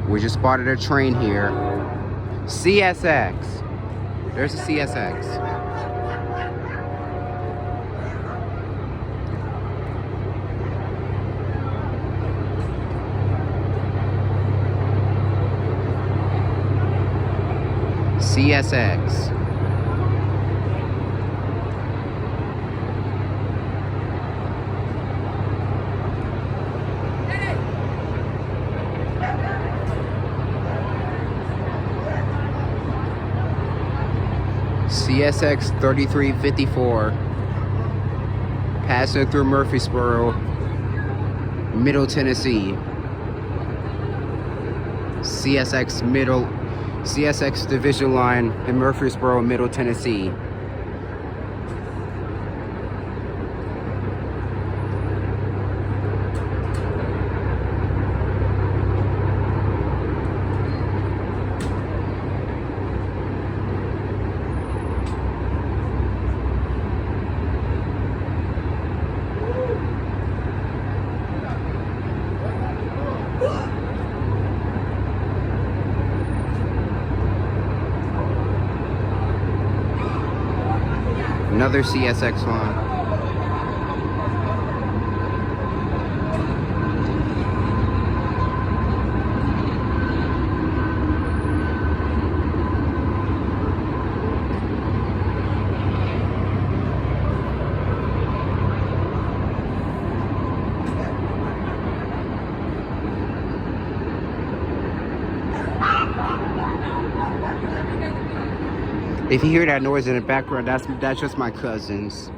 We just spotted a train here. CSX. There's a CSX. CSX. CSX 3354 passing through Murfreesboro, Middle Tennessee. CSX Division Line in Murfreesboro, Middle Tennessee. Another CSX line. If you hear that noise in the background, that's just my cousins.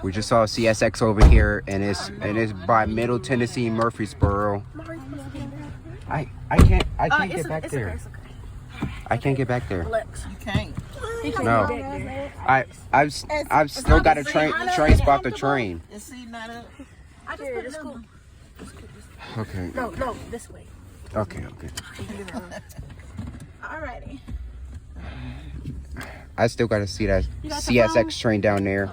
We just saw CSX over here, and it's by Middle Tennessee, Murfreesboro. I can't get back there. I can't get back there. You can't. No, I've still got a train spot the train. Is he not up? I just put it school. Okay. No, this way. Okay. Alrighty. I still got to see that CSX train down there.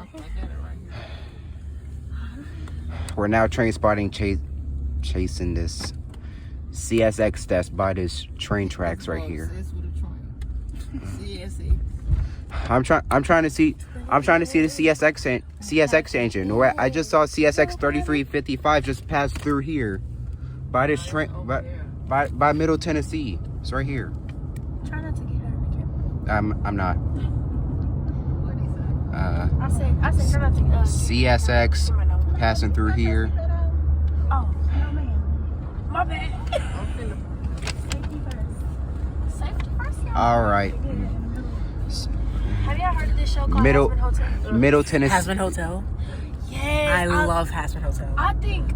We're now train spotting chasing this CSX that's by this train tracks right here. I'm trying to see the CSX engine. I just saw CSX 3355 just pass through here by this train by Middle Tennessee. It's right here. Try not to get hurt again. I'm not. I said try not to CSX passing through here. Oh, no man. My bad. Safety first. All right. Have y'all heard of this show called Middle Tennessee. Hasman Hotel. Yes. I love Hasman Hotel. I think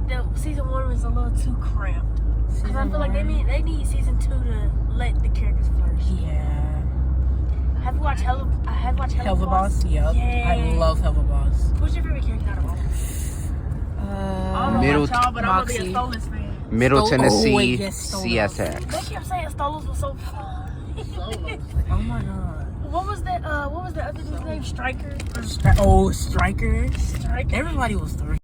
the season 1 was a little too cramped. Because I feel like they need season 2 to let the characters flourish. Yeah. Have you watched Hell the Boss? Yep. Yeah. I love Hell the Boss. Who's your favorite character out of all? I don't know Middle about y'all, but I'm gonna be a Stolas fan. Middle Tennessee yes, CSX. They kept saying Stolas was so fun. Oh my god. What was the other dude's name? Striker? Striker. Striker. Everybody was three.